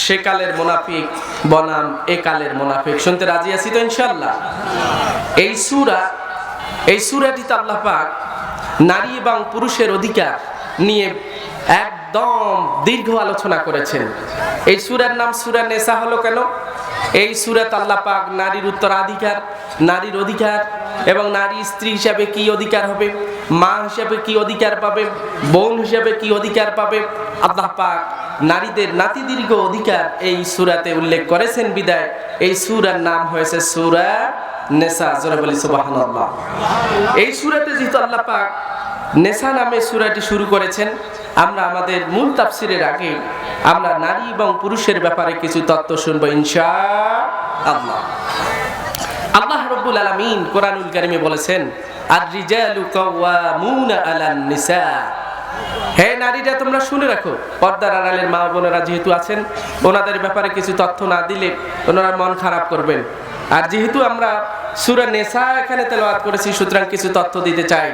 সেকালের মুনাফিক বনাম একালের মুনাফিক। শুনতে রাজি আছি তো ইনশাআল্লাহ? এই সূরাটিতে আল্লাহ পাক নারী এবং পুরুষের অধিকার নিয়ে একদম দীর্ঘ আলোচনা করেছেন। এই সূরার নাম সূরা নিসা হলো কেন? এই সূরাতে আল্লাহ পাক নারীর উত্তরাধিকার, নারীর অধিকার এবং নারী স্ত্রী হিসাবে কি অধিকার হবে, মা হিসাবে কি অধিকার পাবে, বোন হিসাবে কি অধিকার পাবে, আল্লাহ পাক নারীদের নাতিদীর্ঘ অধিকার এই সূরাতে উল্লেখ করেছেন। বিদায় এই সূরার নাম হয়েছে সূরা নিসা। জোরে বলি সুবহানাল্লাহ। এই সূরাতে যেহেতু আল্লাহ পাক নিসা নামে সূরাটি শুরু করেছেন, আমরা আমাদের মূল তাফসিরের আগে আমরা নারী এবং পুরুষের ব্যাপারে কিছু তথ্য শুনবো ইনশাআল্লাহ। আল্লাহ রাব্বুল আলামিন কোরআনুল কারীমে বলেছেন, আর-রিজালু কাওয়ামুনা আলান নিসা। হে নারীরা, তোমরা শুনে রাখো। পর্দার আড়ালের মা বোনেরা যেহেতু আছেন, ওনাদের ব্যাপারে কিছু তথ্য না দিলে ওনারা মন খারাপ করবেন। আর যেহেতু আমরা সূরা নিসা এখানে তেলাওয়াত করেছি, সুতরাং কিছু তথ্য দিতে চাই।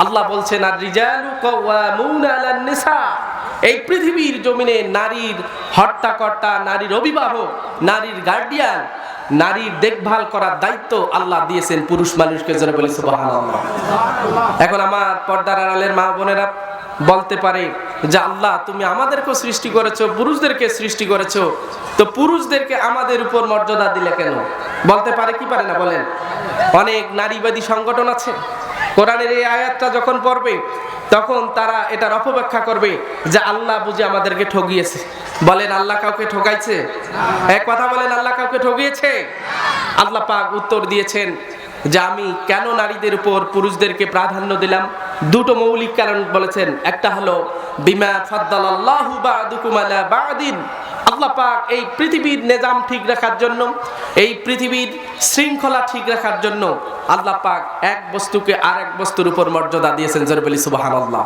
আল্লাহ বলছেন, আর-রিজালু কাওয়ামুনা আলান নিসা। এই পৃথিবীর জমিনে নারীর হর্তাকর্তা, নারীর অভিভাবক, নারীর গার্ডিয়ান, নারীর দেখভাল করার দায়িত্ব আল্লাহ দিয়েছেন পুরুষ মানুষকে। জোরে বলি সুবহানাল্লাহ। এখন আমার পর্দার আড়ালের মা বোনেরা বলতে পারে যে, আল্লাহ তুমি আমাদেরকেও সৃষ্টি করেছো, পুরুষদেরকে সৃষ্টি করেছো, তো পুরুষদেরকে আমাদের উপর মর্যাদা দিলে কেন? বলতে পারে কি পারে না বলেন? অনেক নারীবাদী সংগঠন আছে, কোরআনের এই আয়াতটা যখন পড়বে তখন তারা এটার অপব্যাখ্যা করবে যে আল্লাহ বুঝি আমাদেরকে ঠকিয়েছে। বলেন আল্লাহ কাউকে ঠকাইছে? এক কথা বলেন, আল্লাহ কাউকে ঠকিয়েছে? আল্লাহ পাক উত্তর দিয়েছেন যে আমি কেন নারীদের উপর পুরুষদেরকে প্রাধান্য দিলাম। দুটো মৌলিক কারণ বলেছেন। একটা হলো বিমা ফাদ্দালাল্লাহু বা'দুকুম আলা বা'দিন। আল্লাহ পাক এই পৃথিবীর নিজাম ঠিক রাখার জন্য, এই পৃথিবীর শৃঙ্খলা ঠিক রাখার জন্য আল্লাহ পাক এক বস্তুকে আরেক বস্তুর উপর মর্যাদা দিয়েছেন। জোরে বলি সুবহানাল্লাহ।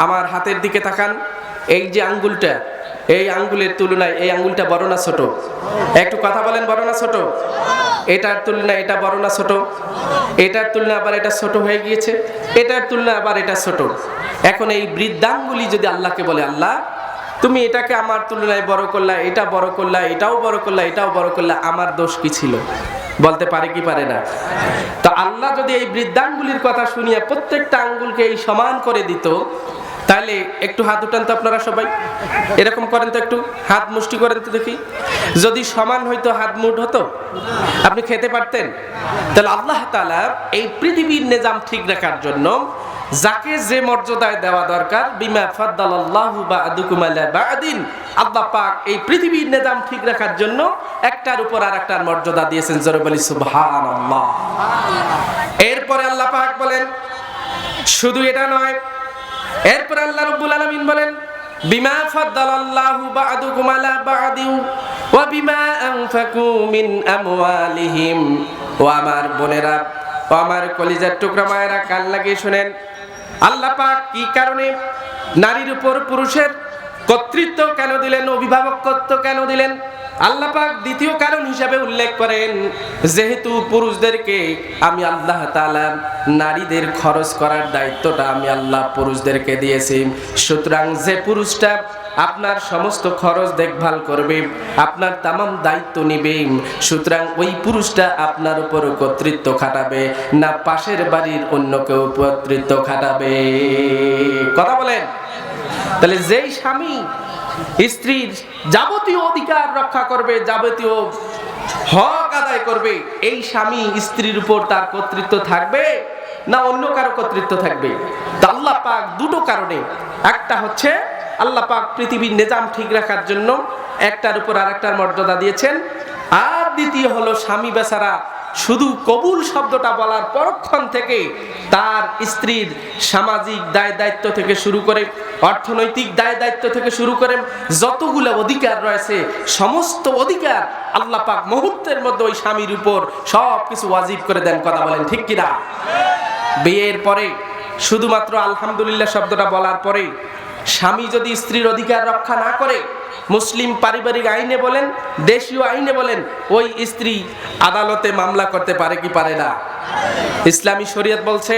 আমার হাতের দিকে তাকান, এই যে আঙ্গুলটা, এই আঙ্গুলের তুলনায় এই আঙ্গুলটা বড় না ছোট? একটু কথা বলেন, বড় না ছোট? এটার তুলনায় এটা বড় না ছোট? এটার তুলনায় আবার এটা ছোট হয়ে গিয়েছে, এটার তুলনায় আবার এটা ছোট। এখন এই বৃদ্ধাঙ্গুলি যদি আল্লাহকে বলে, আল্লাহ তুমি এটাকে আমার তুলনায় বড় করলা, এটা বড় করলা, এটাও বড় করলা, এটাও বড় করলা, আমার দোষ কি ছিল? বলতে পারে কি পারে না? তো আল্লাহ যদি এই বৃদ্ধাঙ্গুলির কথা শুনিয়ে প্রত্যেকটা আঙ্গুলকে এই সমান করে দিত, তাহলে একটু হাত উঠান তো আপনারা সবাই, এরকম করেন তো, একটু হাত মুষ্টি করেন তো দেখি। যদি সমান হইতো, হাত মুঠ হতো, আপনি খেতে পারতেন? তাহলে আল্লাহ তাআলা এই পৃথিবীর নিজাম ঠিক রাখার জন্য যাকে যে মর্যাদায় দেওয়া দরকার, বিমা ফাদ্দালাল্লাহু বা'দুকুম আলা বা'দিন, আল্লাহ পাক এই পৃথিবীর নিজাম ঠিক রাখার জন্য একটার উপর আরেকটার মর্যাদা দিয়েছেন। জোরে বলি সুবহানাল্লাহ। এরপরে আল্লাহ পাক বলেন, শুধু এটা নয়, এরপর আল্লাহ রাব্বুল আলামিন বলেন, বিমা ফাদ্দালাল্লাহু বা'দুকুম আলা বা'দিন ওয়া বিমা আনফাকু মিন আমওয়ালিহিম। ও আমার বোনেরা, ও আমার কলিজার টুকরা মায়েরা, কান লাগিয়ে শুনেন। আল্লাহ পাক কি কারণে নারীর উপর পুরুষের কর্তৃত্ব কেন দিলেন, অভিভাবকত্ব কেন দিলেন? আল্লাহ পাক দ্বিতীয় কারণ হিসাবে উল্লেখ করেন, যেহেতু পুরুষদেরকে আমি আল্লাহ তাআলা নারীদের খরচ করার দায়িত্বটা আমি আল্লাহ পুরুষদেরকে দিয়েছি, সুতরাং যে পুরুষটা আপনার সমস্ত খরচ দেখভাল করবে, আপনার তামাম দায়িত্ব নিবে, সুতরাং ওই পুরুষটা আপনার উপর কর্তৃত্ব খাটাবে না পাশের বাড়ির অন্য কেউ কর্তৃত্ব খাটাবে? কথা বলেন। তাহলে যেই স্বামী স্ত্রীর যাবতীয় অধিকার রক্ষা করবে, যাবতীয় হক আদায় করবে, এই স্বামী স্ত্রীর উপর তার কর্তৃত্ব থাকবে না অন্য কারো কর্তৃত্ব থাকবে? তা আল্লাহ পাক দুটো কারণে, একটা হচ্ছে আল্লাহ পাক পৃথিবীর নিজাম ঠিক রাখার জন্য একটার উপর আরেকটার মর্যাদা দিয়েছেন, আর দ্বিতীয় হলো স্বামী বেচারা শুধু কবুল শব্দটা বলার পরক্ষণ থেকে তার স্ত্রীর সামাজিক দায় দায়িত্ব থেকে শুরু করে, অর্থনৈতিক দায় দায়িত্ব থেকে শুরু করে যতগুলো অধিকার রয়েছে, সমস্ত অধিকার আল্লাহ পাক মুহূর্তের মধ্যে ওই স্বামীর উপর সব কিছু ওয়াজিব করে দেন। কথা বলেন ঠিক কিনা? বিয়ের পরে শুধুমাত্র আলহামদুলিল্লাহ শব্দটা বলার পরে স্বামী যদি স্ত্রীর অধিকার রক্ষা না করে, মুসলিম পারিবারিক আইনে বলেন, দেশীয় আইনে বলেন, ওই স্ত্রী আদালতে মামলা করতে পারে কি পারে না? ইসলামী শরীয়ত বলছে,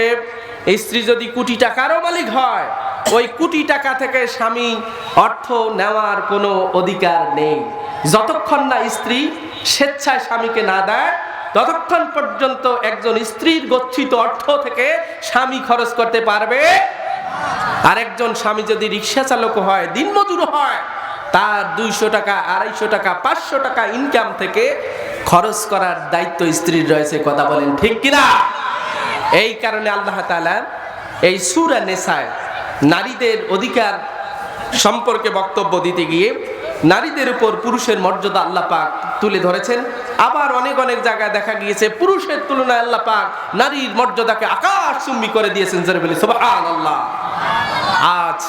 স্ত্রী যদি কোটি টাকারও মালিক হয়, ওই কোটি টাকা থেকে স্বামী অর্থ নেওয়ার কোনো অধিকার নেই। যতক্ষণ না স্ত্রী স্বেচ্ছায় স্বামীকে না দেয়, ততক্ষণ পর্যন্ত একজন স্ত্রীর গচ্ছিত অর্থ থেকে স্বামী খরচ করতে পারবে। আর একজন স্বামী যদি রিক্সা চালক হয়, দিনমজুর হয়, তার 200 টাকা, 250 টাকা, 500 টাকা ইনকাম থেকে খরচ করার দায়িত্ব স্ত্রীর রয়েছে। কথা বলেন ঠিক কিনা? এই কারণে আল্লাহ তাআলা এই সূরা নিসায় নারীদের অধিকার সম্পর্কে বক্তব্য দিতে গিয়ে নারীদের উপর পুরুষের মর্যাদা আল্লাহ পাক তুলে ধরেছেন। আবার অনেক অনেক জায়গায় দেখা গিয়েছে পুরুষের তুলনায় আল্লাহ পাক নারীর মর্যাদাকে আকাশচুম্বী করে দিয়েছেন। জোরে বলি সুবহানাল্লাহ। আজ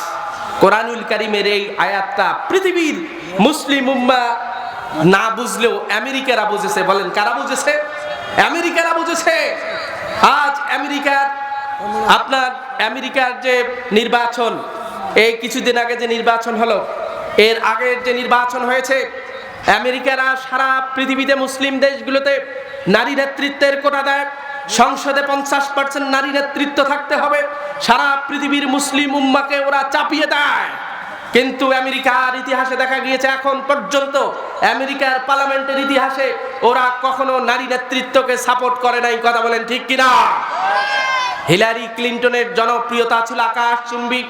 কোরআনুল কারীমের এই আয়াতটা পৃথিবীর মুসলিম উম্মাহ না বুঝলেও আমেরিকারা বুঝেছে। বলেন কারা বুঝেছে? আমেরিকারা বুঝেছে। আজ আমেরিকার যে নির্বাচন, এই কিছুদিন আগে যে নির্বাচন হলো, এর আগের যে নির্বাচন হয়েছে, আমেরিকারা সারা পৃথিবীতে মুসলিম দেশগুলোতে নারী নেতৃত্বের কোটা দেয়। সংসদে 50% নারী নেতৃত্ব থাকতে হবে। সারা পৃথিবীর মুসলিম উম্মাকে ওরা চাপিয়ে দেয়। কিন্তু আমেরিকার ইতিহাসে দেখা গিয়েছে এখন পর্যন্ত আমেরিকার পার্লামেন্টের ইতিহাসে ওরা কখনো নারী নেতৃত্বকে সাপোর্ট করে নাই। কথা বলেন ঠিক কিনা? হিলারি ক্লিন্টনের জনপ্রিয়তা ছিল আকাশচুম্বী,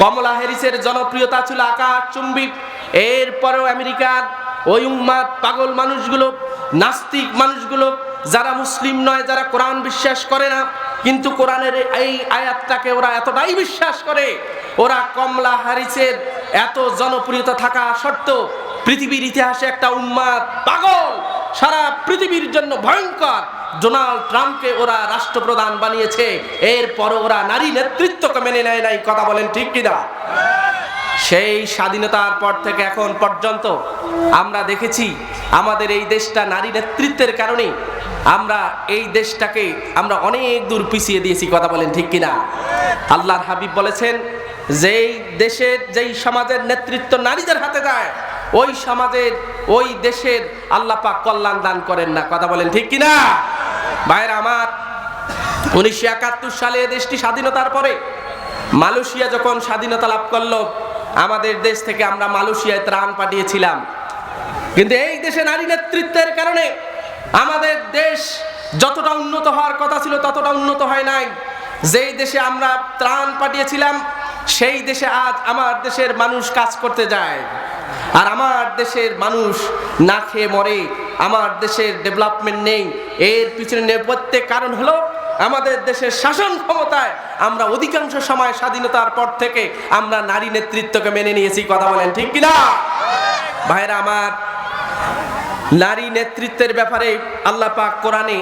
কমলা হ্যারিসের জনপ্রিয়তা ছিল আকাশচুম্বী। এরপরেও আমেরিকার ওই উম্মাদ পাগল মানুষগুলো, নাস্তিক মানুষগুলো, যারা মুসলিম নয়, যারা কোরআন বিশ্বাস করে না, কিন্তু কোরআনের এই আয়াতটাকে ওরা এতটাই বিশ্বাস করে, ওরা কমলা হ্যারিসের এত জনপ্রিয়তা থাকা সত্ত্বেও পৃথিবীর ইতিহাসে একটা উম্মাদ পাগল, সারা পৃথিবীর জন্য ভয়ঙ্কর ডোনাল্ড ট্রাম্পকে ওরা রাষ্ট্রপ্রধান বানিয়েছে। এরপর ওরা নারী নেতৃত্বকে মেনে নেয় নাই। কথা বলেন ঠিক কিনা? সেই স্বাধীনতার পর থেকে এখন পর্যন্ত আমরা দেখেছি আমাদের এই দেশটা নারী নেতৃত্বের কারণে আমরা এই দেশটাকে আমরা অনেক দূর পিছিয়ে দিয়েছি। কথা বলেন ঠিক কিনা? আল্লাহর হাবিব বলেছেন, যেই দেশের যেই সমাজের নেতৃত্ব নারীদের হাতে যায়, ওই সমাজের ওই দেশের আল্লাহ পাক কল্যাণ দান করেন না। কথা বলেন ঠিক কিনা? ভাইরা আমার, 1971 সালে দেশটি স্বাধীনতার পরে মালয়েশিয়া যখন স্বাধীনতা লাভ করলো, আমাদের দেশ থেকে আমরা মালয়েশিয়ায় ত্রাণ পাঠিয়েছিলাম। কিন্তু এই দেশে নারী নেতৃত্বের কারণে আমাদের দেশ যতটা উন্নত হওয়ার কথা ছিল ততটা উন্নত হয় নাই। যেই দেশে আমরা ত্রাণ পাঠিয়েছিলাম সেই দেশে আজ আমার দেশের মানুষ কাজ করতে যায়, আর আমার দেশের মানুষ না খেয়ে মরে। আমার দেশের ডেভেলপমেন্ট নেই। এর পিছনে নেপথ্যে কারণ হলো আমাদের দেশের শাসন ক্ষমতায় আমরা অধিকাংশ সময় স্বাধীনতার পর থেকে আমরা নারী নেতৃত্বকে মেনে নিয়েছি। কথা বলেন ঠিক কিনা? ভাইরা আমার, নারী নেতৃত্বের ব্যাপারে আল্লাহ পাক কোরআনে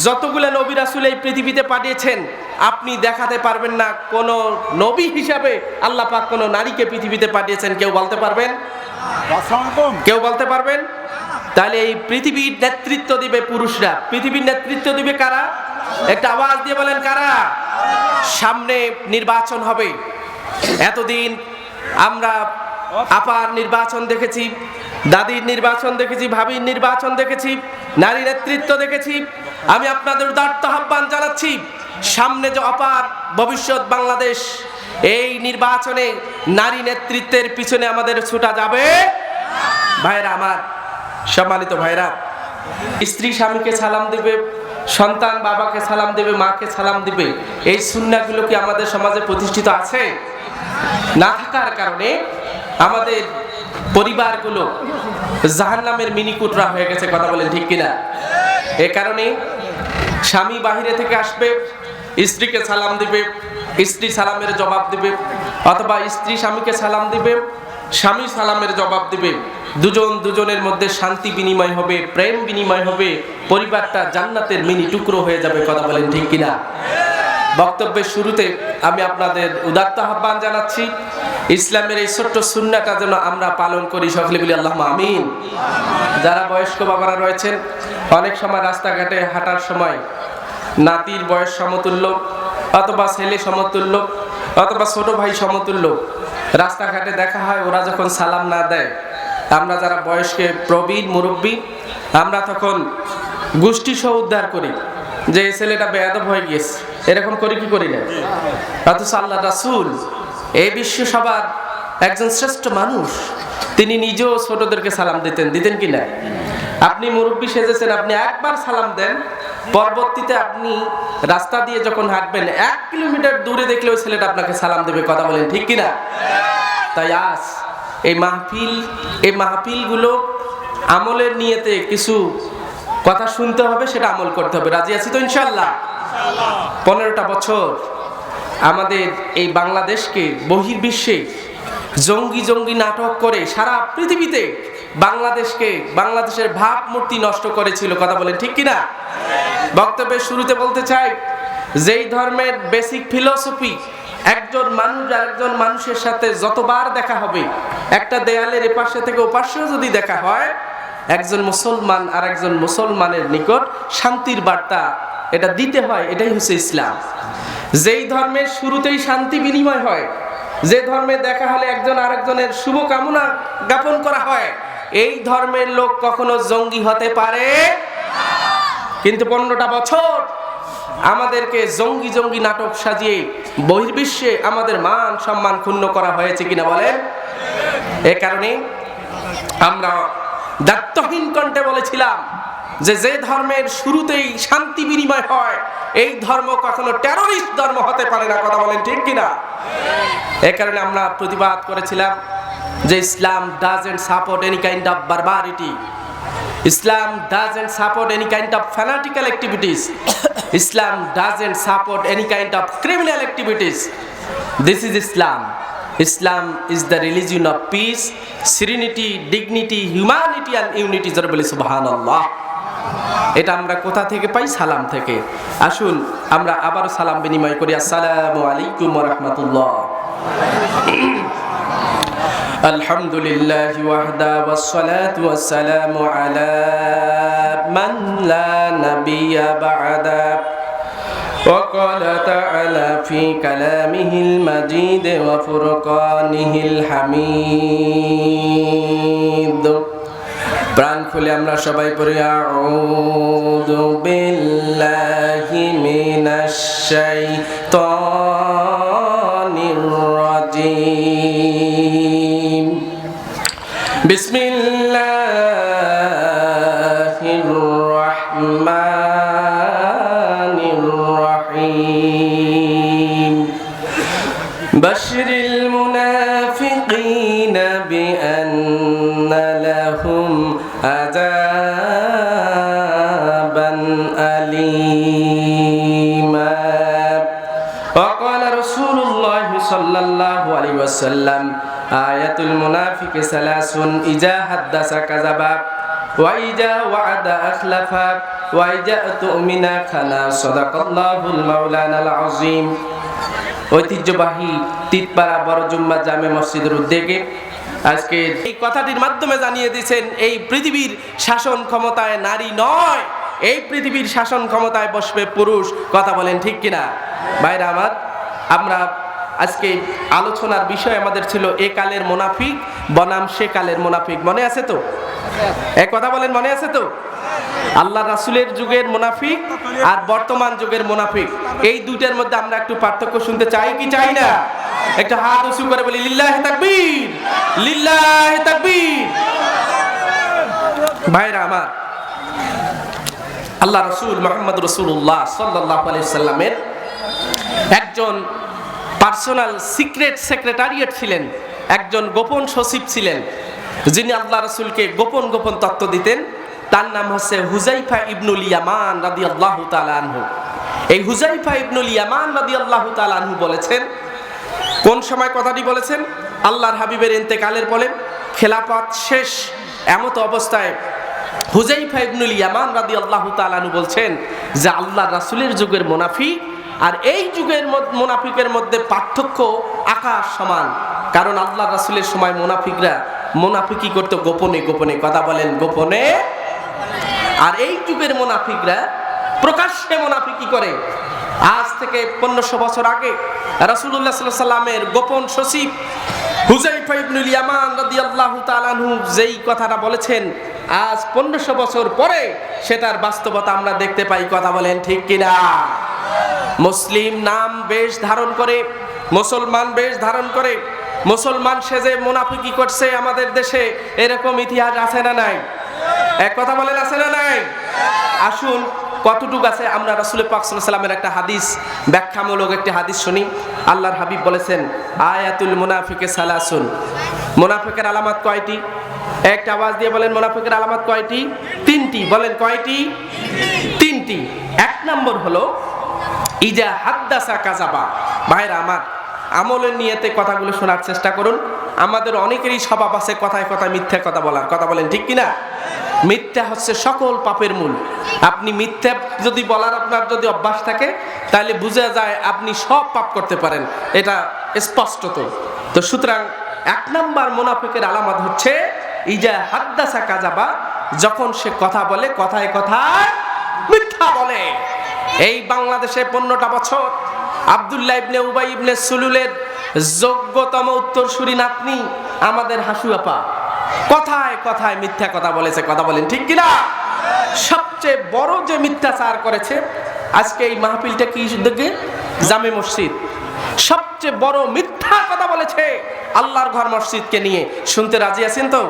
যতগুলো নবী রাসূল এই পৃথিবীতে পাঠিয়েছেন, আপনি দেখাতে পারবেন না কোন নবী হিসাবে আল্লাহ পাক কোন নারীকে পৃথিবীতে পাঠিয়েছেন। কেউ বলতে পারবেন? কেউ বলতে পারবেন? তাহলে এই পৃথিবীর নেতৃত্ব দিবে পুরুষরা। পৃথিবীর নেতৃত্ব দিবে কারা? একটা আওয়াজ দিয়ে বলেন কারা? সামনে নির্বাচন হবে। এতদিন আমরা আপার নির্বাচন দেখেছি, দাদির নির্বাচন দেখেছি, ভাবির নির্বাচন দেখেছি, নারী নেতৃত্ব দেখেছি। আমি আপনাদের উদাত্ত আহ্বান জানাচ্ছি, সামনে যে অপার ভবিষ্যৎ বাংলাদেশ, এই নির্বাচনে নারী নেতৃত্বের পিছনে আমাদের ছুটা যাবে। ভাইরা আমার, সম্মানিত ভাইরা, স্ত্রী স্বামীকে সালাম দিবে, সন্তান বাবাকে সালাম দিবে, মাকে সালাম দিবে, এই সুন্নাহগুলো কি আমাদের সমাজে প্রতিষ্ঠিত আছে? না থাকার কারণে আমাদের পরিবারগুলো জাহান্নামের মিনিকুটরা হয়ে গেছে। কথা বলেন ঠিক কিনা? এ কারণে স্বামী বাহিরে থেকে আসবে, স্ত্রীকে সালাম দিবে, স্ত্রী সালামের জবাব দিবে, অথবা স্ত্রী স্বামীকে সালাম দিবে, স্বামী সালামের জবাব দিবে। দুজন দুজনের মধ্যে শান্তি বিনিময় হবে, প্রেম বিনিময় হবে, পরিবারটা জান্নাতের মিনি টুকরো হয়ে যাবে। কথা বলেন ঠিক কিনা? বক্তব্যের শুরুতে আমি আপনাদের উদাত্ত আহ্বান জানাচ্ছি, ইসলামের এই ছোট্ট সুন্নাহটা যেন আমরা পালন করি। সকলে বলি আল্লাহুম্মা আমিন। যারা বয়স্ক বাবারা রয়েছেন, অনেক সময় রাস্তাঘাটে হাঁটার সময় নাতির বয়স সমতুল্য, অথবা ছেলে সমতুল্য, অথবা ছোট ভাই সমতুল্য রাস্তাঘাটে দেখা হয়, ওরা যখন সালাম না দেয়, আমরা যারা বয়স্কে প্রবীণ মুরব্বী, আমরা তখন গোষ্ঠী সহ উদ্ধার করি যে ছেলেটা বেয়াদব হয়ে গিয়েছে, এরকম করি কি করি না? অথচ আল্লাহ রাসূল এই বিশ্ব সবার একজন শ্রেষ্ঠ মানুষ, তিনি নিজেও ছোটদেরকে সালাম দিতেন কিনা? আপনি মুরব্বী সেজেছেন, আপনি একবার সালাম দেন, পরবর্তীতে আপনি রাস্তা দিয়ে যখন হাঁটবেন 1 কিলোমিটার দূরে দেখলে ওই ছেলেটা আপনাকে সালাম দেবে। কথা বলেন ঠিক কিনা? তাই আজ এই মাহফিলগুলো আমলের নিয়তে কিছু কথা শুনতে হবে, সেটা আমল করতে হবে। রাজি আছি তো ইনশাআল্লাহ? 15টা বছর আমাদের এই বাংলাদেশকে বহির্বিশ্বে জঙ্গি নাটক করে সারা পৃথিবীতে বাংলাদেশের ভাবমূর্তি নষ্ট করেছিল। কথা বলেন ঠিক কিনা? বক্তব্যের শুরুতে বলতে চাই, যেই ধর্মের বেসিক ফিলোসফি একজন মানুষ আরেকজন মানুষের সাথে যতবার দেখা হবে, একটা দেয়ালের এপাশে থেকে ওপাশেও যদি দেখা হয়, একজন মুসলমান আর একজন মুসলমানের নিকট শান্তির বার্তা এটা দিতে হয়। এটাই হচ্ছে ইসলাম। যেই ধর্মের শুরুতেই শান্তি বিনিময় হয়, যে ধর্মে দেখা হলে একজন আরেকজনের শুভ কামনা জ্ঞাপন করা হয়, এই ধর্মের লোক কখনো জঙ্গি হতে পারে। কিন্তু 15টা বছর আমাদেরকে জঙ্গি নাটক সাজিয়ে বহির্বিশ্বে আমাদের মান সম্মান ক্ষুণ্ণ করা হয়েছে কিনা বলেন? এ কারণে আমরা দায়িত্বহীন কণ্ঠে বলেছিলাম যে ধর্মের শুরুতেই শান্তি বিনিময় হয়, এই ধর্ম কখনো টেররিস্ট ধর্ম হতে পারে না। কথা বলেন ঠিক কিনা? এ কারণে আমরা প্রতিবাদ করেছিলাম যে Islam doesn't support any kind of barbarity, Islam doesn't support any kind of fanatical activities. Islam doesn't support any kind of criminal activities. This is Islam. Islam is the religion of peace, serenity, dignity, humanity and unity. যারা বলি সুবহানাল্লাহ। এটা আমরা কোথা থেকে পাই? সালাম থেকে। আসুন আমরা আবারও সালাম বিনিময় করি। আসসালামু আলাইকুম ওয়া রাহমাতুল্লাহ। আলহামদুলিল্লাহি ওয়াহদা ওয়াসসালাতু ওয়াসসালামু আলা মান লা নাবিয়্যা বা'দা। وقال تعالى في كلامه المجيد وفرقانه الحميد। প্রাণ খুলে আমরা সবাই পড়ি আউযু বিল্লাহি মিনাশ শাইতানির রাজীম। বিসমিল্লাহির রাহমানির রহিম। বাশশিরিল মুনাফিকিনা বিআন্না লাহুম আযাবান আলীমা। وقال رسول الله صلى الله عليه وسلم آية المنافق ثلاث إذا حدث كذب وإذا وعد أخلف وإذا اؤتمن خان صدق الله المولانا العظيم। ঐতিহ্যবাহী তিতপাড়া বড় জুম্মা জামে মসজিদের উদ্যোগে আজকে এই কথাটির মাধ্যমে জানিয়ে দিয়েছেন, এই পৃথিবীর শাসন ক্ষমতায় নারী নয়, এই পৃথিবীর শাসন ক্ষমতায় বসবে পুরুষ। কথা বলেন ঠিক কিনা? ভাইরা আমার, আমরা আজকে আলোচনার বিষয় আমাদের ছিল এ কালের মুনাফিক বনাম সে কালের মুনাফিক। মনে আছে তো? এক কথা বলেন, মনে আছে তো? আল্লাহ রাসূলের যুগের মুনাফিক আর বর্তমান যুগের মুনাফিক, এই দুইটার মধ্যে আমরা একটু পার্থক্য শুনতে চাই কি চাই না? একটা হাত উঁচু করে বলি লিল্লাহি তাকবীর, লিল্লাহি তাকবীর। ভাইরা আমার, আল্লাহ রাসূল মুহাম্মদ রাসূলুল্লাহ সাল্লাল্লাহু আলাইহি সাল্লামের একজন পার্সোনাল সিক্রেট সেক্রেটারিয়েট ছিলেন, একজন গোপন সচিব ছিলেন, যিনি আল্লাহ রাসূলকে গোপন তত্ত্ব দিতেন। তার নাম হচ্ছে হুযাইফা ইবনুল ইয়ামান রাদিয়াল্লাহু তাআলা আনহু। এই হুযাইফা ইবনুল ইয়ামান রাদিয়াল্লাহু তাআলা আনহু বলেছেন, কোন সময় কথাটি বলেছেন? আল্লাহর হাবিবের ইন্তেকালের পরে খেলাফত শেষ এমত অবস্থায় হুযাইফা ইবনুল ইয়ামান রাদিয়াল্লাহু তাআলা আনহু বলছেন যে আল্লাহর রাসূলের যুগের মুনাফিক আর এই যুগের মুনাফিকের মধ্যে পার্থক্য আকাশ সমান। কারণ আল্লাহর রাসূলের সময় মুনাফিকরা মুনাফিকি করতো গোপনে। কথা বলেন, গোপনে। আর এই যুগের মুনাফিকরা প্রকাশ্যে মুনাফিকি করে। আজ থেকে 1500 বছর আগে রাসূলুল্লাহ সাল্লাল্লাহু আলাইহি ওয়াসাল্লামের গোপন সচিব হুযাইফা ইবনুল ইয়ামান রাদিয়াল্লাহু তাআলা আনহু যেই কথাটা বলেছেন, আজ 1500 বছর পরে সেটার বাস্তবতা আমরা দেখতে পাই। কথা বলেন ঠিক কিনা? মুসলিম নাম বেশ ধারণ করে মুসলমান বেশ ধারণ করে মুসলমান সেজে মুনাফিকি করছে আমাদের দেশে, এরকম ইতিহাস আছে না নাই? এক কথা বলেন, আছে না নাই? আসুন কতটুকু আছে আমরা রাসূল পাক সাল্লাল্লাহু আলাইহি ওয়াসাল্লামের একটা হাদিস, ব্যাখ্যামূলক একটি হাদিস শুনি। আল্লাহর হাবিব বলেছেন, আয়াতুল মুনাফিকে সালাসুন, মুনাফিকের আলামত কয়টি? একটা আওয়াজ দিয়ে বলেন, মুনাফিকের আলামত কয়টি? তিনটি। বলেন কয়টি? তিনটি। এক নম্বর হলো ইজা হাদ্দাসা কাযাবা। ভাইরা আমার, আমলের নিয়তে কথাগুলো শোনার চেষ্টা করুন। আমাদের অনেকেরই স্বভাব আছে কথায় কথায় মিথ্যা কথা বলার। কথা বলেন ঠিক কিনা? মিথ্যা হচ্ছে সকল পাপের মূল। আপনি মিথ্যা যদি বলার আপনার যদি অভ্যাস থাকে, তাহলে বোঝা যায় আপনি সব পাপ করতে পারেন, এটা স্পষ্টত। তো সুতরাং এক নাম্বার মুনাফিকের আলামত হচ্ছে ইজা হাদ্দাসা কাযাবা, যখন সে কথা বলে কথায় কথায় মিথ্যা বলে। এই বাংলাদেশে 15টা বছর আব্দুল্লাহ ইবনে উবাই ইবনে সুলুলের যোগ্যতম উত্তরসূরি নাতনি আমাদের হাসু আপা কথায় কথায় মিথ্যা কথা বলেছে। কথা বলেন ঠিক কিনা? সবচেয়ে বড় যে মিথ্যাচার করেছে, আজকে এই মাহফিলটা কি উদ্যোগে? জামে মসজিদ। সবচেয়ে বড় মিথ্যা কথা বলেছে আল্লাহর ঘর মসজিদকে নিয়ে। শুনতে রাজি আছেন তো?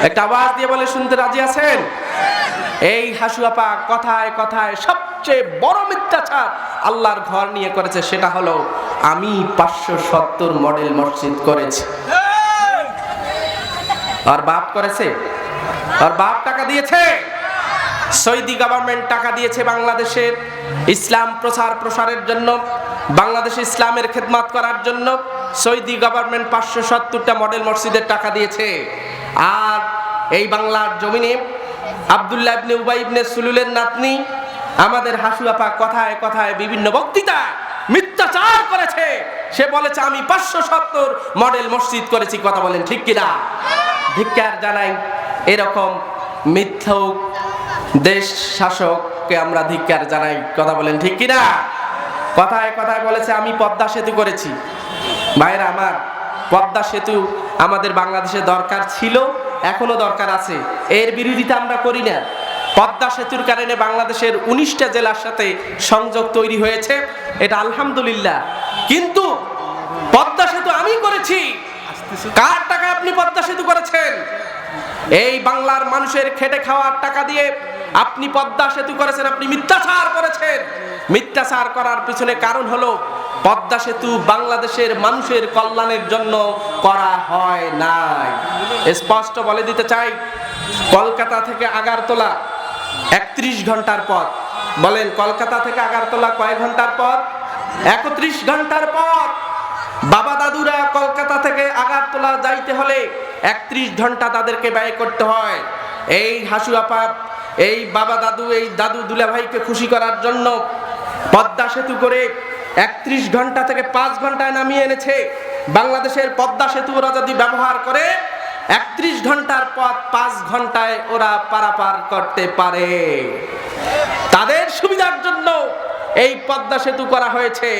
একটা আওয়াজ দিয়ে বলে, শুনতে রাজি আছেন? এই হাসু আপা কথায় কথায় সবচেয়ে বড় মিথ্যাচার আল্লাহর ঘর নিয়ে করেছে, সেটা হলো আমি 570 মডেল মসজিদ করেছি। আর বাপ করেছে? আর বাপ টাকা দিয়েছে? সৌদি গভর্নমেন্ট টাকা দিয়েছে বাংলাদেশের ইসলাম প্রসারের জন্য, বাংলাদেশে ইসলামের খেদমত করার জন্য। সৌদি গভর্নমেন্ট 570টা মডেল মসজিদের টাকা দিয়েছে। আর এই বাংলার জমিনে আব্দুল্লাহ ইবনে উবাই ইবনে সুলুলের নাতনি আমাদের হাসু আপা কথায় কথায় বিভিন্ন বক্তৃতা মিথ্যাচার করেছে। সে বলেছে আমি 570 মডেল মসজিদ করেছি। কথা বলেন ঠিক কিনা? ধিক্কার জানাই এরকম মিথ্যুক দেশ শাসককে, আমরা ধিক্কার জানাই। কথা বলেন ঠিক কিনা? কথায় কথায় বলেছে আমি পদ্মা সেতু করেছি। ভাইরা আমার, পদ্মা সেতু আমাদের বাংলাদেশে দরকার ছিল, এখনো দরকার আছে, এর বিরোধিতা আমরা করি না। পদ্মা সেতুর কারণে বাংলাদেশের 19টা জেলার সাথে সংযোগ তৈরি হয়েছে, এটা আলহামদুলিল্লাহ। কিন্তু পদ্মা সেতু আমি করেছি। কার টাকায় আপনি পদ্মা সেতু করেছেন? এই বাংলার মানুষের খেটে খাওয়ার টাকা দিয়ে আপনি পদ্মা সেতু করেছেন। আপনি মিথ্যাচার করেছেন। মিথ্যাচার করার পিছনে কারণ হলো পদ্মা সেতু বাংলাদেশের মানুষের কল্যাণের জন্য করা হয় নাই। স্পষ্ট বলে দিতে চাই, কলকাতা থেকে আগারতলা 31 ঘন্টার পথ। বলেন কলকাতা থেকে আগারতলা কয় ঘন্টার পথ? 31 ঘন্টার পথ। বাবা দাদুরা কলকাতা থেকে আগারতলা যাইতে হলে 31 ঘন্টা তাদেরকে ব্যয় করতে হয়। এই হাসু আপা, এই বাবা দাদু, এই দাদু দুলাভাইকে খুশি করার জন্য পদ্মা সেতু করে 31 ঘন্টা থেকে 5 ঘন্টায় নামিয়ে এনেছে। বাংলাদেশের পদ্মা সেতু ওরা যদি ব্যবহার করে 31 ঘন্টার পথ 5 ঘন্টায় ওরা পারাপার করতে পারে। তাদের সুবিধার জন্য এই পদ্মা সেতু করা হয়েছে,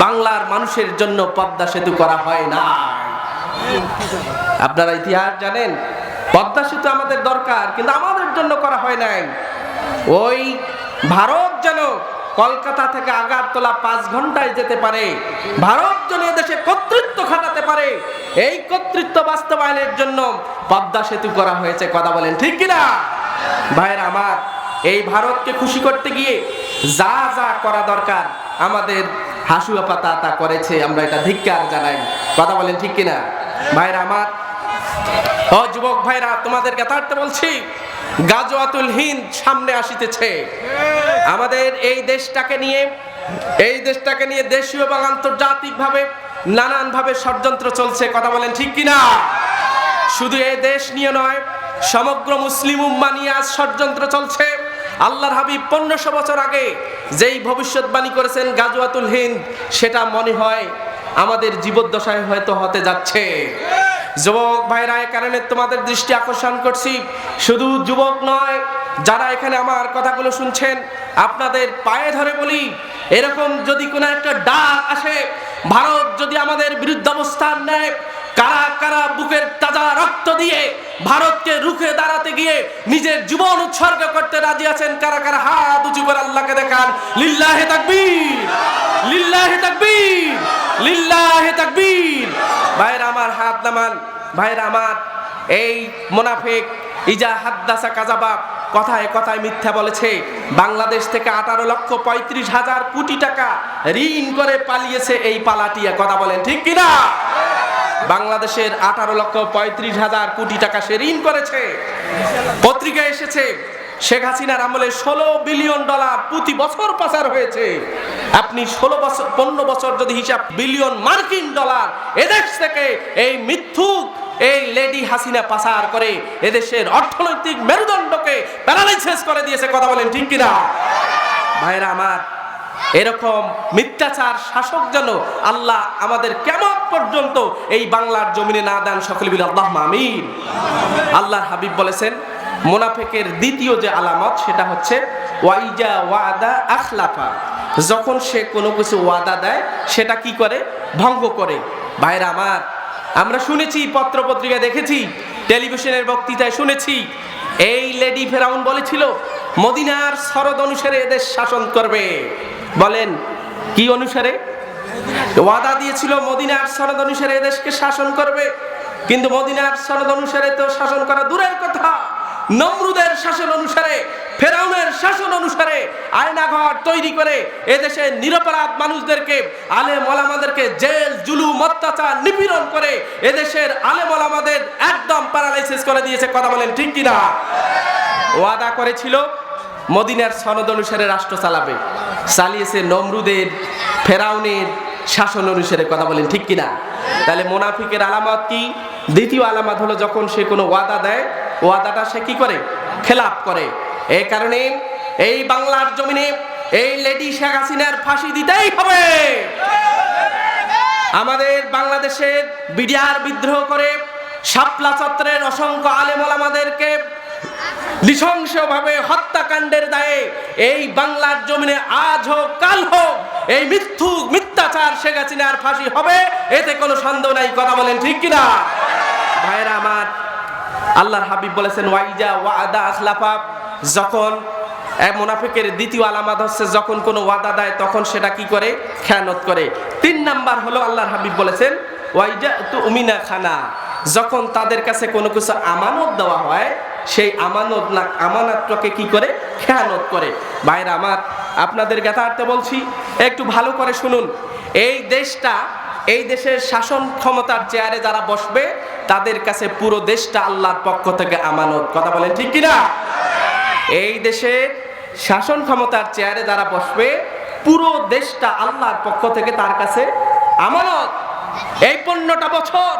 বাংলার মানুষের জন্য পদ্মা সেতু করা হয় না। আপনারা ইতিহাস জানেন, পদ্মা সেতু আমাদের দরকার, কিন্তু আমাদের জন্য করা হয় নাই। ওই ভারত যেন কলকাতা থেকে আগারতলা 5 ঘন্টায় যেতে পারে, ভারত যেন এদেশে কর্তৃত্ব খাটাতে পারে, এই কর্তৃত্ব বাস্তবায়নের জন্য পদ্মা সেতু করা হয়েছে। কথা বলেন ঠিক কিনা? ভাইরা আমার, এই ভারতকে খুশি করতে গিয়ে যা যা করা দরকার আমাদের হাসু আপা তা করেছে, আমরা এটা ধিক্কার জানাই। কথা বলেন ঠিক কিনা? ভাইরা আমার, ও যুবক ভাইরা, তোমাদের কথাতে বলছি, গাজওয়াতুল হিন্দ সামনে আসিতেছে। আমাদের এই দেশটাকে নিয়ে দেশীয় এবং আন্তর্জাতিক ভাবে নানান ভাবে ষড়যন্ত্র চলছে। কথা বলেন ঠিক কিনা? শুধু এই দেশ নিয়ে নয়, সমগ্র মুসলিম উম্মাহ নিয়ে আজ ষড়যন্ত্র চলছে। আল্লাহর হাবিব 1500 বছর আগে যেই ভবিষ্যৎবাণী করেছেন গাজওয়াতুল হিন্দ, সেটা মনে হয় আমাদের জীবদ্দশায় হয়তো হতে যাচ্ছে। যুবক ভাইরা, এই কারণে তোমাদের দৃষ্টি আকর্ষণ করছি, শুধু যুবক নয়, যারা এখানে আমার কথাগুলো শুনছেন, আপনাদের পায়ে ধরে বলি, এরকম যদি কোনো একটা ডাক আসে, ভারত যদি আমাদের বিরুদ্ধে অবস্থান নেয়, কারা কারা বুকের তাজা রক্ত দিয়ে ভারতকে রুখে দাঁড়াতে গিয়ে নিজের জীবন উৎসর্গ করতে রাজি আছেন? কারা কারা হাত উঁচু করে আল্লাহকে দেখান। লিল্লাহে তাকবীর, লিল্লাহে তাকবীর, লিল্লাহে তাকবীর। ভাইরা আমার, হাত নামান। ভাইরা আমার, এই মুনাফিক ইজা হাদ্দাসা কাযাবা, কথায় কথায় মিথ্যা বলেছে। বাংলাদেশ থেকে 18,35,000 কোটি টাকা ঋণ করে পালিয়েছে এই পালাটিয়া। কথা বলেন ঠিক কিনা? বাংলাদেশের 18,35,000 কোটি টাকা সে ঋণ করেছে। পত্রিকায় এসেছে শেখ হাসিনার আমলে $16 বিলিয়ন প্রতি বছর পাচার হয়েছে। আপনি 15 বছর যদি হিসাব, বিলিয়ন মার্কিন ডলার এদেশ থেকে এই মিথ্যুক এই লেডি হাসিনা পাচার করে এদেশের অর্থনৈতিক মেরুদণ্ডকে প্যারালাইসিস করে দিয়েছে। কথা বলেন ঠিক কিনা? ভাইরা আমার, এরকম মিথ্যাচার শাসক যেন আল্লাহ আমাদের কিয়ামত পর্যন্ত এই বাংলার জমিনে না দেন। সকলে বলি আল্লাহুম্মা আমিন। আল্লাহর হাবিব বলেছেন মুনাফিকের দ্বিতীয় যে আলামত সেটা হচ্ছে ওয়াইজা ওয়াদা আখলাফা, যখন সে কোনো কিছু ওয়াদা দেয় সেটা কি করে? ভঙ্গ করে। ভাইরা আমার, আমরা শুনেছি, পত্র পত্রিকা দেখেছি, টেলিভিশনের বক্তৃতায় শুনেছি, এই লেডি ফেরাউন বলেছিল মদিনার শরদ অনুসারে এদেশ শাসন করবে। বলেন কি অনুসারে? ওয়াদা দিয়েছিল মদিনার শরদ অনুসারে এদেশকে শাসন করবে, কিন্তু মদিনার শরদ অনুসারে তো শাসন করা দূরের কথা, নমরুদের শাসন অনুসারে, ফেরাউনের শাসন অনুসারে আয়নাঘর তৈরি করে এদেশের নিরপরাধ মানুষদেরকে, আলেম ওলামাদেরকে জেল জুলুম অত্যাচার নিপীড়ন করে এদেশের আলেম ওলামাদের একদম প্যারালাইসিস করে দিয়েছে। কথা বলেন ঠিক কিনা? ওয়াদা করেছিল মদিনার সনদ অনুসারে রাষ্ট্র চালাবে, চালিয়েছে নমরুদের ফেরাউনের শাসন অনুসারে। কথা বলেন ঠিক কিনা? তাহলে মুনাফিকের আলামত কি? দ্বিতীয় আলামত হলো যখন সে কোনো ওয়াদা দেয়, ওয়াদাটা সে কি করে? খেলাপ করে। এই কারণে এই বাংলার জমিনে এই লেডি শেখ হাসিনার ফাঁসি দিতেই হবে। আমাদের বাংলাদেশের বিডিআর বিদ্রোহ করে শাপলা চত্বরের অসংখ্য আলেম ওলামাদেরকে নৃশংসভাবে হত্যাকাণ্ডের দায়ে এই বাংলার জমিনে আজ হোক কাল হোক এই মিথ্যাচার শেখ হাসিনার ফাঁসি হবে, এতে কোনো সন্দেহ নাই। কথা বলেন ঠিক কিনা? ভাইরা আমার, আল্লাহর হাবিব বলেছেন ওয়াইজা ওয়াদা আখলাফা, যখন মুনাফিকের দ্বিতীয় আলামত হচ্ছে যখন কোনো ওয়াদা দেয় তখন সেটা কি করে? খেয়ানত করে। 3 নাম্বার হলো আল্লাহর হাবিব বলেছেন ওয়াইজা তুমিনা খানা, যখন তাদের কাছে কোনো কিছু আমানত দেওয়া হয় সেই আমানতটাকে কি করে? খেয়ানত করে। ভাইরা আমার, আপনাদের জ্ঞাতার্থে বলছি, একটু ভালো করে শুনুন। এই দেশটা, এই দেশের শাসন ক্ষমতার চেয়ারে যারা বসবে তাদের কাছে পুরো দেশটা আল্লাহর পক্ষ থেকে আমানত। কথা বলেন ঠিক কিনা? এই দেশের শাসন ক্ষমতার চেয়ারে যারা বসবে পুরো দেশটা আল্লাহর পক্ষ থেকে তার কাছে আমানত। এই 15টা বছর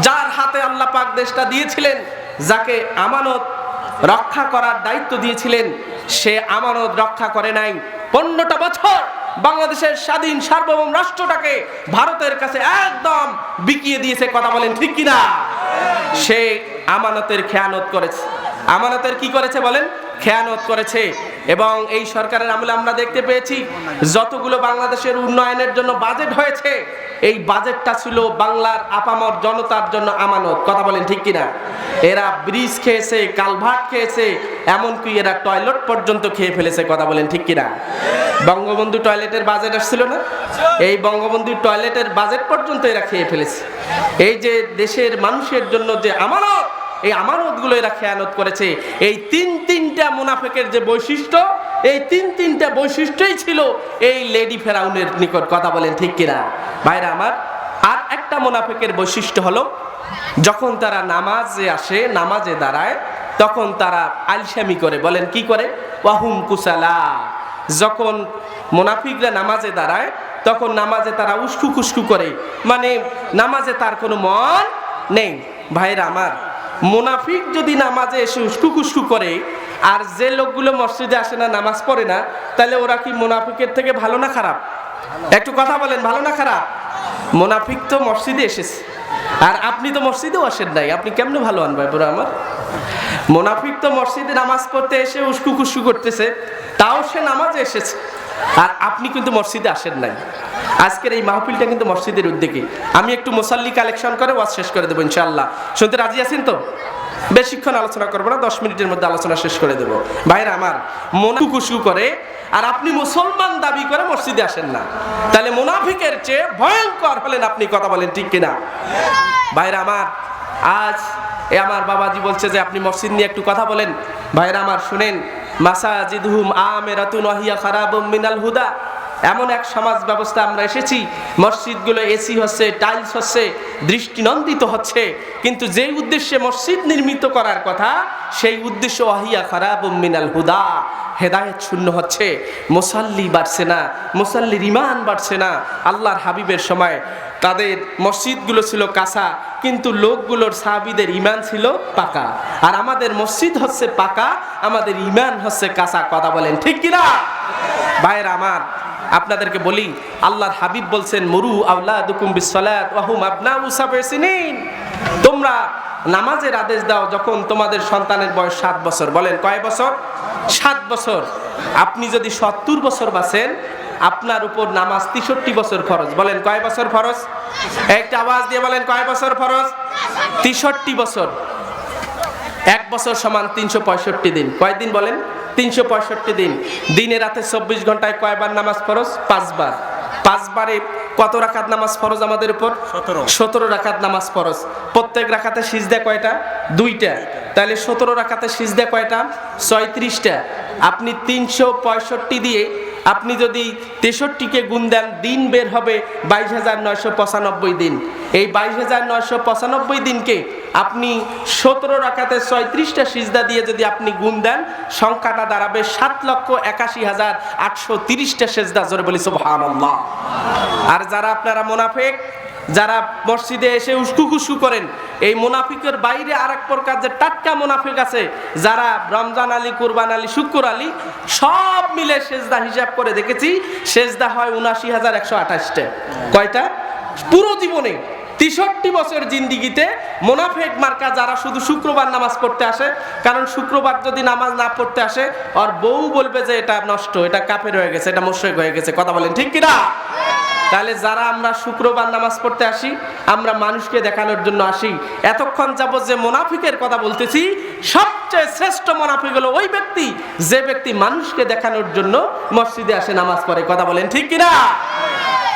যার হাতে আল্লাহ পাক দেশটা দিয়েছিলেন, যাকে আমানত রক্ষা করার দায়িত্ব দিয়েছিলেন, সে আমানত রক্ষা করে নাই। 15টা বছর বাংলাদেশের স্বাধীন সার্বভৌম রাষ্ট্রটাকে ভারতের কাছে একদম বিকিয়ে দিয়েছে। কথা বলেন ঠিক কিনা? সে আমানতের খেয়ানত করেছে। আমানতের কি করেছে বলেন? খেয়ানত করেছে। এবং এই সরকারের আমলে আমরা দেখতে পেয়েছি যতগুলো বাংলাদেশের উন্নয়নের জন্য বাজেট হয়েছে, এই বাজেটটা ছিল বাংলার আপামর জনতার জন্য আমানত। কথা বলেন ঠিক কিনা? এরা ব্রিজ খেয়েছে, কালভার্ট খেয়েছে, এমনকি এরা টয়লেট পর্যন্ত খেয়ে ফেলেছে। কথা বলেন ঠিক কিনা? বঙ্গবন্ধু টয়লেটের বাজেট আসছিল না? এই বঙ্গবন্ধু টয়লেটের বাজেট পর্যন্ত এরা খেয়ে ফেলেছে। এই যে দেশের মানুষের জন্য যে আমানত, এই আমানতগুলো এরা খেয়ানত করেছে। এই তিনটা মুনাফিকের যে বৈশিষ্ট্য, এই তিনটা বৈশিষ্ট্যই ছিল এই লেডি ফেরাউনের নিকট। কথা বলেন ঠিক কিনা? ভাইরা আমার, আর একটা মুনাফিকের বৈশিষ্ট্য হলো যখন তারা নামাজে আসে, নামাজে দাঁড়ায়, তখন তারা আলসামি করে। বলেন কি করে? ওয়াহুম কুসালা। যখন মুনাফিকরা নামাজে দাঁড়ায় তখন নামাজে তারা উস্কু খুস্কু করে, মানে নামাজে তার কোনো মন নেই। ভাইরা আমার, মুনাফিক যদি নামাজে এসে উস্কু খুস্কু করে আর যে লোকগুলো মসজিদে আসে না, নামাজ পড়ে না, তাহলে ওরা কি মুনাফিকের থেকে ভালো না খারাপ? একটু কথা বলেন, ভালো না খারাপ? মুনাফিক তো মসজিদে এসেছে আর আপনি তো মসজিদেও আসেন নাই, আপনি কেমনে ভালো আনবে বড় আমার? মুনাফিক তো মসজিদে নামাজ পড়তে এসে উস্কু খুস্কু করতেছে, তাও সে নামাজে এসেছে, আর আপনি কিন্তু মসজিদে আসেন নাই। আজকের এই মাহফিলটা কিন্তু মসজিদের উদ্যোগে। আমি একটু মুসাল্লি কালেকশন করে ওয়াজ শেষ করে দেবো ইনশাআল্লাহ। শুনতে রাজি আছেন তো? বেশিক্ষণ আলোচনা করবো না, 10 মিনিটের মধ্যে আলোচনা শেষ করে দেবো। ভাইরা আমার, মুনাফিকুশু করে আর আপনি মুসলমান দাবি করে মসজিদে আসেন না, তাহলে মুনাফিকের চেয়ে ভয়ঙ্কর হলেন আপনি। কথা বলেন ঠিক কিনা? ভাইরা আমার, আজ আমার বাবাজি বলছে যে আপনি মসজিদ নিয়ে একটু কথা বলেন। ভাইরা আমার শুনেন, মাসাজিদুহুম আমিরাতুন ওয়া হিয়া খারাবুম মিনাল হুদা। এমন এক সমাজ ব্যবস্থা আমরা এসেছি, মসজিদগুলো এসি হচ্ছে, টাইলস হচ্ছে, দৃষ্টিনন্দিত হচ্ছে, কিন্তু যেই উদ্দেশ্যে মসজিদ নির্মিত করার কথা সেই উদ্দেশ্য ওয়া হিয়া খারাবুম মিনাল হুদা, হেদায়েত শূন্য হচ্ছে। মুসাল্লি বাড়ছে না, মুসাল্লির ঈমান বাড়ছে না। আল্লাহর হাবিবের সময় তাদের মসজিদগুলো ছিল কাঁচা, কিন্তু লোকগুলোর সাহাবীদের ঈমান ছিল পাকা। আর আমাদের মসজিদ হচ্ছে পাকা, আমাদের ঈমান হচ্ছে কাঁচা। কথা বলেন ঠিক কিনা? ভাইরা আমার, আপনাদেরকে বলি, আল্লাহর হাবিব বলছেন মুরু আওলাদুকুম বিসসালাত ওয়া হুম আবনাউ সাবঈ সিনিন। তোমরা নামাজের আদেশ দাও যখন তোমাদের সন্তানের বয়স 7 বছর। বলেন কয় বছর? 7 বছর। আপনি যদি 70 বছর বাঁচেন, আপনার উপর নামাজ 63 বছর ফরজ। বলেন কয় বছর ফরজ? একটা আওয়াজ দিয়ে বলেন কয় বছর ফরজ? 63 বছর। 1 বছর সমান 365 দিন। কয় দিন বলেন? 365 দিন। দিনে রাতে 24 ঘন্টায় কয়বার নামাজ ফরজ? 5 বার। 5 বারে কত রাকাত নামাজ ফরজ আমাদের উপর? 17 রাকাত নামাজ ফরজ। প্রত্যেক রাকাতে সিজদা কয়টা? 2টা। তাহলে 17 রাকাতে সিজদা কয়টা? 36টা। আপনি 365 দিয়ে আপনি যদি 63কে গুণ দেন, দিন বের হবে 22,995 দিন। এই 22,995 দিনকে আপনি 17 রাকাতে 36টা সিজদা দিয়ে যদি আপনি গুণ দেন, সংখ্যাটা দাঁড়াবে 7,81,830টা সিজদা। জোরে বলি সুবহানাল্লাহ। আর যারা আপনারা মুনাফিক, যারা মসজিদে এসে উস্কুকুসু করেন, এই মুনাফিকের বাইরে আরেক প্রকার যে টাটকা মুনাফিক আছে, যারা রমজান আলী, কুরবান আলী, শুক্র আলী সব মিলে সেজদা হিসাব করে দেখেছি, সেজদা হয় 79,128টা। কয়টা? পুরো জীবনে 63 বছর জিন্দিগিতে মুনাফিক মার্কা যারা শুধু শুক্রবার নামাজ পড়তে আসে, কারণ শুক্রবার যদি নামাজ না পড়তে আসে আর বউ বলবে যে এটা নষ্ট, এটা কাফের হয়ে গেছে, এটা মুশরিক হয়ে গেছে। কথা বলেন ঠিক কিনা? তাহলে যারা আমরা শুক্রবার নামাজ পড়তে আসি, আমরা মানুষকে দেখানোর জন্য আসি। এতক্ষণ যাবত যে মুনাফিকের কথা বলতেছি, সবচেয়ে শ্রেষ্ঠ মুনাফিক হলো ওই ব্যক্তি যে ব্যক্তি মানুষকে দেখানোর জন্য মসজিদে আসে, নামাজ পড়ে। কথা বলেন ঠিক কিনা?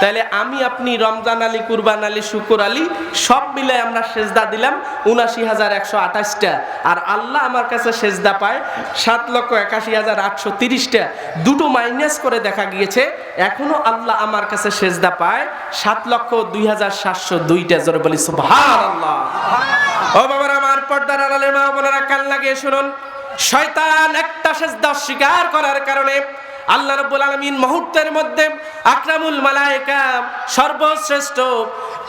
তাহলে আমি আপনি রমজান আলী, কুরবান আলী, শুকর আলী সব মিলে আমরা সেজদা দিলাম 79,128টা, আর আল্লাহ আমার কাছে সেজদা পায় 7,81,830টা। দুটো মাইনাস করে দেখা গিয়েছে এখনো আল্লাহ আমার কাছে সেজদা পায় 7,02,702টা। জোরে বলি সুবহানাল্লাহ। ও বাবারা আমার, পর্দার আড়ালের মা বোনেরা, কান লাগিয়ে শুনুন। শয়তান একটা সেজদা অস্বীকার করার কারণে আল্লাহ রাব্বুল আলামিন মুহূর্তের মধ্যে আকরামুল মালায়েকা,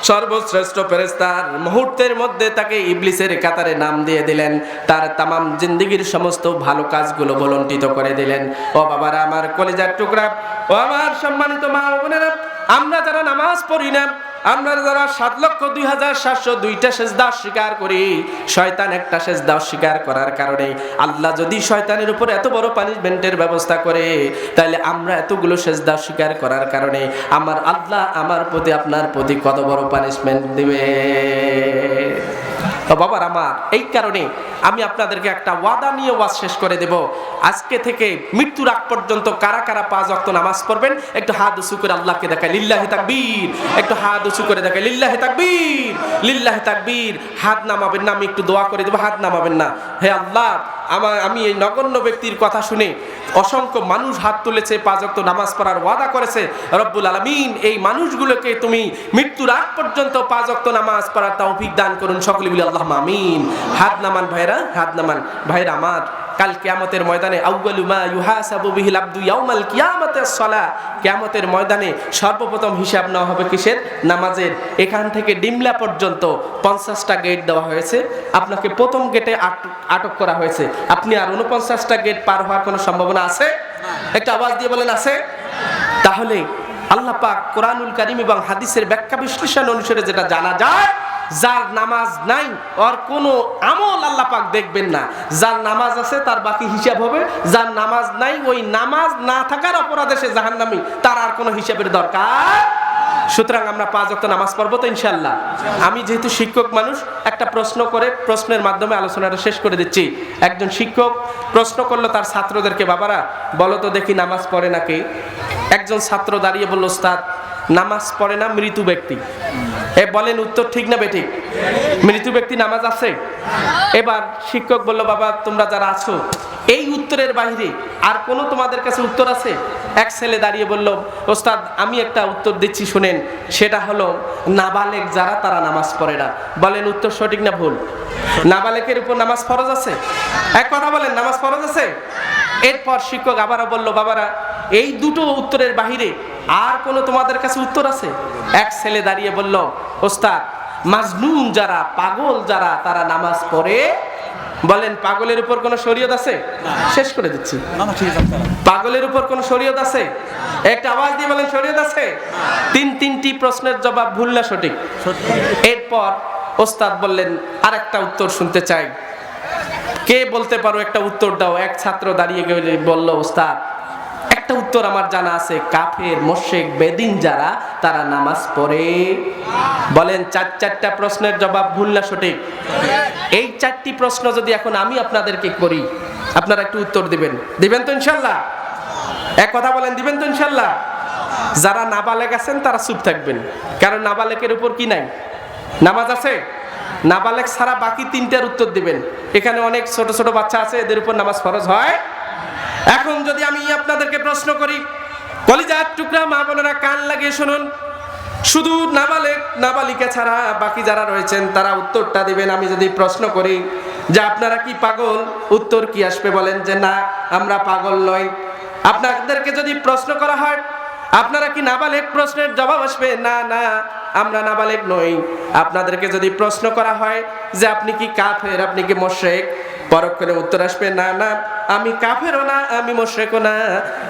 সর্বশ্রেষ্ঠ ফেরেশতার মুহূর্তের মধ্যে তাকে ইবলিসের কাতারে নাম দিয়ে দিলেন। তার তামাম জিন্দেগীর সমস্ত ভালো কাজগুলো বলন্টিত করে দিলেন। ও বাবারা আমার, কলিজার টুকরা, ও আমার সম্মানিত মা বোনেরা, আমরা যারা নামাজ পড়ি না, আমরা যারা 7,02,702টা সেজদা অস্বীকার করি, শয়তান একটা সেজদা অস্বীকার করার কারণে আল্লাহ যদি শয়তানের উপর এত বড় পানিশমেন্টের ব্যবস্থা করে, তাহলে আমরা এতগুলো সেজদা অস্বীকার করার কারণে আমার আল্লাহ আমার প্রতি, আপনার প্রতি কত বড় পানিশমেন্ট দিবে। তো বাবার আমার, এই কারণে আমি আপনাদেরকে একটা ওয়াদা নিয়ে ওয়াজ শেষ করে দেব। আজকে থেকে মৃত্যুর আগ পর্যন্ত কারা কারা 5 ওয়াক্ত নামাজ পড়বেন, একটু হাত উঁচু করে আল্লাহকে দেখায় লিল্লাহি তাকবীর। একটু হাত উঁচু করে দেখায় লিল্লাহি তাকবীর, লিল্লাহি তাকবীর। হাত নামাবেন না, আমি একটু দোয়া করে দেবো, হাত নামাবেন না। হে আল্লাহ, আমি এই নগণ্য ব্যক্তির কথা শুনে অসংখ্য মানুষ হাত তুলেছে, 5 ওয়াক্ত নামাজ পড়ার ওয়াদা করেছে। রব্বুল আলামিন এই মানুষগুলোকে তুমি মৃত্যুর আগ পর্যন্ত 5 ওয়াক্ত নামাজ পড়ার তৌফিক দান করুন। সকলে বলি আল্লাহুম্মা আমিন। হাত নামান ভাইরা, হাত নামান। ভাইরা আমার, কাল কিয়ামতের ময়দানে আউয়ালু মা ইউহাসাবু বিহিল আবদু ইয়াউমাল কিয়ামাতিস সালাহ, কিয়ামতের ময়দানে সর্বপ্রথম হিসাব নেওয়া হবে কিসের? নামাজের। এখান থেকে ডিমলা পর্যন্ত 50টা গেট দেওয়া হয়েছে, আপনাকে প্রথম গেটে আটক করা হয়েছে। আপনি আর 49টা গেট পার হওয়ার কোনো সম্ভাবনা আছে? একটা আওয়াজ দিয়ে বলেন আছে? তাহলে আল্লাহ পাক কোরআনুল কারীম এবং হাদিসের ব্যাখ্যা বিশ্লেষণ অনুসারে যেটা জানা যায়, যার নামাজ নাই ওর কোনো আমল আল্লাহ পাক দেখবেন না। যার নামাজ আছে তার বাকি হিসাব হবে, যার নামাজ নাই ওই নামাজ না থাকার অপরাধে সে জাহান্নামী, তার আর কোনো হিসাবের দরকার সুতরাং আমরা 5 ওয়াক্ত নামাজ পড়বো তো ইনশাআল্লাহ। আমি যেহেতু শিক্ষক মানুষ, একটা প্রশ্ন করে প্রশ্নের মাধ্যমে আলোচনাটা শেষ করে দিচ্ছি। একজন শিক্ষক প্রশ্ন করলো তার ছাত্রদেরকে, বাবারা বলো তো দেখি নামাজ পড়ে না কে? একজন ছাত্র দাঁড়িয়ে বলল, ওস্তাদ নামাজ পড়ে না মৃত ব্যক্তি। বলেন উত্তর ঠিক না বেঠিক? মৃত ব্যক্তি নামাজ আছে? এবার শিক্ষক বলল, বাবা তোমরা যারা আছো এই উত্তরের বাইরে আর কোনো তোমাদের কাছে উত্তর আছে? এক ছেলে দাঁড়িয়ে বলল, ওস্তাদ আমি একটা উত্তর দিচ্ছি শুনেন, সেটা হলো নাবালেগ যারা তারা নামাজ পড়ে না। বলেন উত্তর সঠিক না ভুল? নাবালেগের উপর নামাজ ফরজ আছে? এক কথা বলেন, নামাজ ফরজ আছে? এরপর শিক্ষক আবারও বলল, বাবারা এই দুটো উত্তরের বাহিরে আর কোনো তোমাদের কাছে উত্তর আছে? এক ছেলে দাঁড়িয়ে বলল, ওস্তাদ মাজনুন যারা, পাগল যারা তারা নামাজ পড়ে। বলেন পাগলের উপর কোন শরীয়ত আছে? শেষ করে দিচ্ছি। পাগলের উপর কোন শরীয়ত আছে? একটা আওয়াজ দিয়ে বলেন শরীয়ত আছে? তিনটি প্রশ্নের জবাব ভুল না সঠিক? এরপর ওস্তাদ বললেন, আরেকটা উত্তর শুনতে চাই, কে বলতে পারো একটা উত্তর দাও। এক ছাত্র দাঁড়িয়ে গেলে বলল, ওস্তাদ একটা উত্তর আমার জানা আছে, কাফের মুশরিক বেদিন যারা তারা নামাজ পড়ে। বলেন চারটা প্রশ্নের জবাব ভুল না সঠিক? এই 4টি প্রশ্ন যদি এখন আমি আপনাদেরকে করি, আপনারা একটু উত্তর দিবেন তো ইনশাআল্লাহ? এক কথা বলেন, দিবেন তো ইনশাআল্লাহ? যারা নাবালেগ আছেন তারা চুপ থাকবেন, কারণ নাবালেগের উপর কি নাই? নামাজ আছে। নাবালেগ ছাড়া বাকি 3টার উত্তর দিবেন। এখানে অনেক ছোট ছোট বাচ্চা আছে, এদের উপর নামাজ ফরজ হয়। এখন যদি আমি আপনাদেরকে প্রশ্ন করি, কলিজার টুকরা মা বোনেরা কান লাগিয়ে শুনুন, শুধু নাবালেগ নাবালিকা ছাড়া বাকি যারা রয়েছেন তারা উত্তরটা দিবেন। আমি যদি প্রশ্ন করি যে আপনারা কি পাগল, উত্তর কি আসবে? বলেন যে না আমরা পাগল নই। আপনাদেরকে যদি প্রশ্ন করা হয় আপনারা কি নাবালেগ, প্রশ্নের জবাব আসবে না না আমরা নাবালেগ নই। আপনাদেরকে যদি প্রশ্ন করা হয় যে আপনি কি কাফের, আপনি কি মুশরিক, পরক্ষণে উত্তর আসবে না না আমি কাফেরও না আমি মুশরিকও না।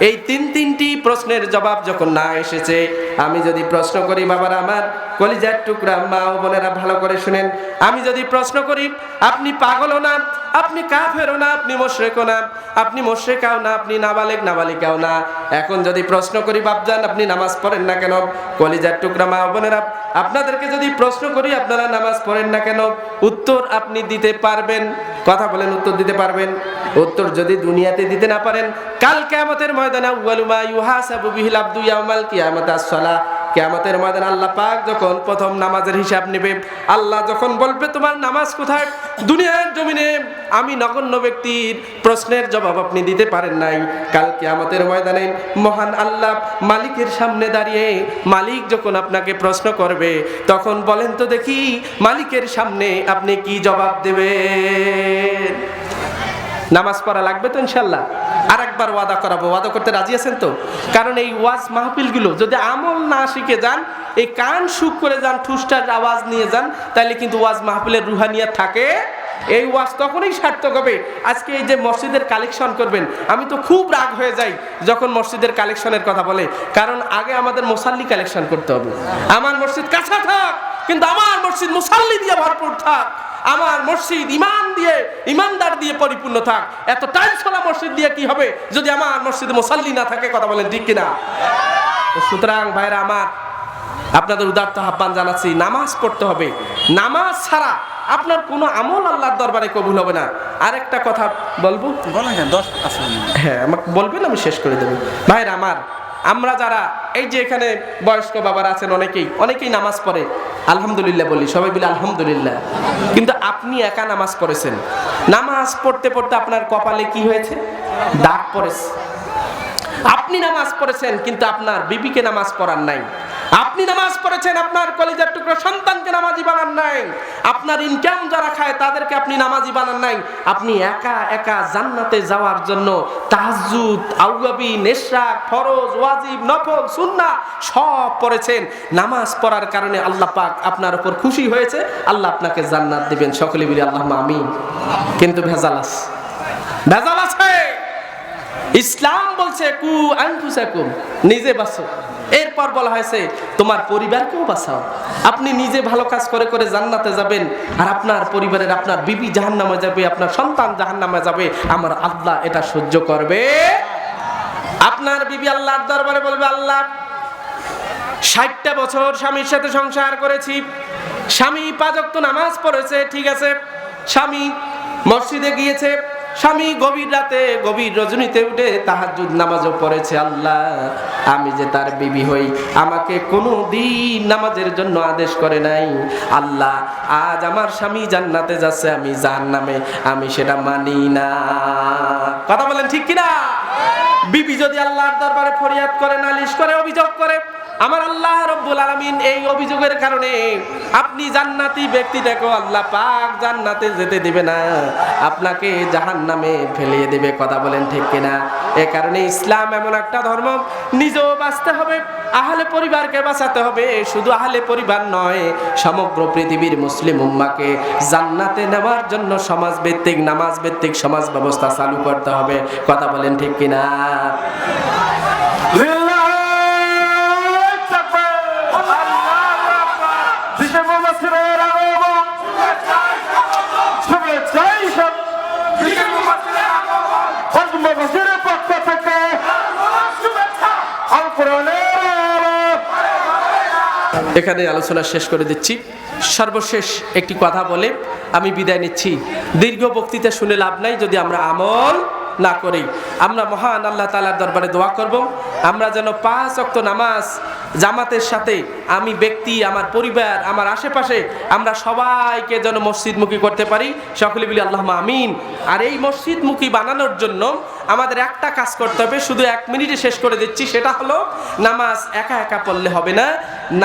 এই তিনটি প্রশ্নের জবাব যখন না এসেছে, আমি যদি প্রশ্ন করি, বাবারা আমার কলিজার টুকরা মা ও বোনেরা ভালো করে শুনেন, আমি যদি প্রশ্ন করি আপনি পাগলও না, আপনি কাফেরও না, আপনি মুশরিকও না, আপনি মুশরিকাও না, আপনি নাবালেগ নাবালিকাও না। এখন যদি প্রশ্ন করি, বাপজান আপনি নামাজ পড়েন না কেন? কলিজার টুকরা মা ও বোনেরা আপনাদেরকে যদি প্রশ্ন করি আপনারা নামাজ পড়েন না কেন, উত্তর আপনি দিতে পারবেন? কথা বলেন, উত্তর দিতে পারবেন? উত্তর যদি দুনিয়াতে দিতে না পারেন, কাল কিয়ামতের ময়দানে আউয়ালু মা ইউহাসাবু বিহিল আবদু ইয়াউমাল কিয়ামাতি আস-সালাহ। কিয়ামতের ময়দানে আল্লাহ পাক যখন প্রথম নামাজের হিসাব নেবে, আল্লাহ যখন বলবে তোমার নামাজ কোথায়? দুনিয়ার জমিনে আমি নগণ্য ব্যক্তির প্রশ্নের জবাব আপনি দিতে পারেন নাই। কাল কিয়ামতের ময়দানে মহান আল্লাহ মালিকের সামনে দাঁড়িয়ে মালিক যখন আপনাকে প্রশ্ন করবে, তখন বলেন তো দেখি মালিকের সামনে আপনি কি জবাব দেবেন? নামাজ পড়া লাগবে তো ইনশাল্লাহ? আর একবার ওয়াদা করাবো, ওয়াদা করতে রাজি আছেন তো? কারণ এই ওয়াজ মাহফিলগুলো যদি আমল না শিখে যান, এই কান সুখ করে যান, ঠুসটার আওয়াজ নিয়ে যান, তাহলে কিন্তু ওয়াজ মাহফিলের রুহানিয়াত থাকে। এই ওয়াজ তখনই সার্থক হবে। আজকে এই যে মসজিদের কালেকশন করবেন, আমি তো খুব রাগ হয়ে যাই যখন মসজিদের কালেকশনের কথা বলে, কারণ আগে আমাদের মুসাল্লি কালেকশন করতে হবে। আমার মসজিদ কাঁচা থাক, কিন্তু আমার মসজিদ মুসাল্লি দিয়ে ভরপুর থাক। আমার মসজিদ ইমান দিয়ে, ইমানদার দিয়ে পরিপূর্ণ থাক। এত টাইলস ওয়ালা মসজিদ দিয়ে কি হবে যদি আমার মসজিদে মুসাল্লি না থাকে? কথা বলেন ঠিক কিনা? সুতরাং ভাইরা আমার, আপনাদের উদাত্ত আহ্বান জানাচ্ছি, নামাজ পড়তে হবে। নামাজ ছাড়া আপনার কোনো আমল আল্লাহর দরবারে কবুল হবে না। আরেকটা কথা বলবো, হ্যাঁ আমাকে বলবেন, আমি শেষ করে দেবো। ভাইরা আমার, আমরা যারা এই যে এখানে বয়স্ক বাবারা আছেন, অনেকেই নামাজ পড়ে, আলহামদুলিল্লাহ বলি, সবাই বলি আলহামদুলিল্লাহ। কিন্তু আপনি একা নামাজ পড়েছেন, নামাজ পড়তে পড়তে আপনার কপালে কি হয়েছে? দাগ পড়েছে। আপনি নামাজ পড়েছেন কিন্তু আপনার বিবিকে নামাজ পড়ার নাই। আপনি নামাজ পড়েছেন, আপনার কলিজার টুকরো সন্তানকে নামাজি বানান নাই। আপনার ইনকাম যারা খায় তাদেরকে আপনি নামাজি বানান নাই। আপনি একা একা জান্নাতে যাওয়ার জন্য তাহাজ্জুদ, আওয়াবিন, ইশরাক, ফরজ, ওয়াজিব, নফল, সুন্নাহ সব পড়েছেন। নামাজ পড়ার কারণে আল্লাহ পাক আপনার উপর খুশি হয়েছে, আল্লাহ আপনাকে জান্নাত দিবেন। সকলে বলি আল্লাহুম্মা আমিন। কিন্তু ভেজাল আছে, ভেজাল আছে। ইসলাম বলছে কু আনফুসাকুম, নিজে বাঁচো। এরপর বলা হয়েছে তোমার পরিবারকেও বাঁচাও। আপনি নিজে ভালো কাজ করে করে জান্নাতে যাবেন, আর আপনার পরিবারের, আপনার বিবি জাহান্নামে যাবে, আপনার সন্তান জাহান্নামে যাবে। আমার আল্লাহ এটা সহ্য করবে? আপনার বিবি আল্লাহর দরবারে বলবে, আল্লাহ 60টা বছর স্বামীর সাথে সংসার করেছি, স্বামী 5 ওয়াক্ত নামাজ পড়েছে, ঠিক আছে, স্বামী মসজিদে গিয়েছে, স্বামী গভীর রাতে গভীর রজনীতে উঠে তাহাজ্জুদ নামাজও পড়েছে। আল্লাহ, আমি যে তার বিবি হই, আমাকে কোনো দিন নামাজের জন্য আদেশ করে নাই। আল্লাহ, আজ আমার স্বামী জান্নাতে যাচ্ছে, আমি জাহান্নামে, আমি সেটা মানি না। কথা বলেন ঠিক কিনা? বিবি যদি আল্লাহর দরবারে ফরিয়াদ করে, নালিশ করে, অভিযোগ করে, আমার আল্লাহ রব্বুল আলামিন এই অভিযোগের কারণে আপনি জান্নাতি ব্যক্তিটাকে আল্লাহ পাক জান্নাতে যেতে দিবে না, আপনাকে জাহান্নামে ফেলিয়ে দিবে। কথা বলেন ঠিক কিনা? এ কারণে ইসলাম এমন একটা ধর্ম, নিজেও বাঁচতে হবে, আহলে পরিবারকে বাঁচাতে হবে। শুধু আহলে পরিবার নয়, সমগ্র পৃথিবীর মুসলিম উম্মাহকে জান্নাতে নেওয়ার জন্য সমাজ ভিত্তিক, নামাজ ভিত্তিক সমাজ ব্যবস্থা চালু করতে হবে। কথা বলেন ঠিক কিনা? এখানে আলোচনা শেষ করে দিচ্ছি। সর্বশেষ একটি কথা বলে আমি বিদায় নিচ্ছি। দীর্ঘ বক্তৃতা শুনে লাভ নাই যদি আমরা আমল না করি। আমরা মহান আল্লাহ তাআলার দরবারে দোয়া করব, আমরা যেন 5 ওয়াক্ত নামাজ জামাতের সাথে, আমি ব্যক্তি, আমার পরিবার, আমার আশেপাশে, আমরা সবাইকে যেন মসজিদমুখী করতে পারি। সকলে বলি আল্লাহুম্মা আমিন। আর এই মসজিদমুখী বানানোর জন্য আমাদের একটা কাজ করতে হবে, শুধু 1 মিনিটে শেষ করে দিচ্ছি। সেটা হলো, নামাজ একা একা পড়লে হবে না।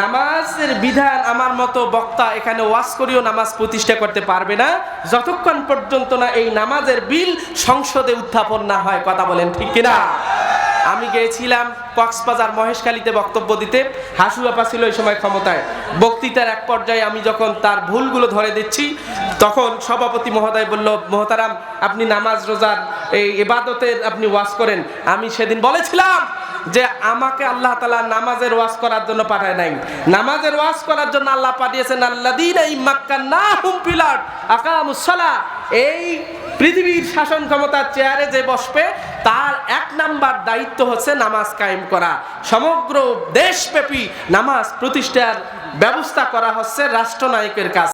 নামাজের বিধান আমার মতো বক্তা এখানে ওয়াজ করিও নামাজ প্রতিষ্ঠা করতে পারবে না, যতক্ষণ পর্যন্ত না এই নামাজের বিল সংসদে উত্থাপন না হয়। কথা বলেন ঠিক কিনা? আমি গিয়েছিলাম কক্সবাজার মহেশখালীতে বক্তব্য দিতে। হাসু আপা ছিল ওই সময় ক্ষমতায়। বক্তৃতার এক পর্যায়ে আমি যখন তার ভুলগুলো ধরে দিচ্ছি, তখন সভাপতি মহোদয় বলল, মোহতারাম, আপনি নামাজ রোজার এই ইবাদতের আপনি ওয়াজ করেন। আমি সেদিন বলেছিলাম যে আমাকে আল্লাহ তাআলা নামাজের ওয়াজ করার জন্য পাঠায় নাই, নামাজের ওয়াজ করার জন্য আল্লাহ পাঠিয়েছেন আল্লাযীনা ইম্মাক্কান্নাহুম ফিল আরদ আকামুস সালাহ। এই পৃথিবীর শাসন ক্ষমতার চেয়ারে যে বসবে, তার 1 নাম্বার দায়িত্ব হচ্ছে নামাজ কায়েম করা। সমগ্র দেশব্যাপী নামাজ প্রতিষ্ঠার ব্যবস্থা করা হচ্ছে রাষ্ট্রনায়কের কাজ।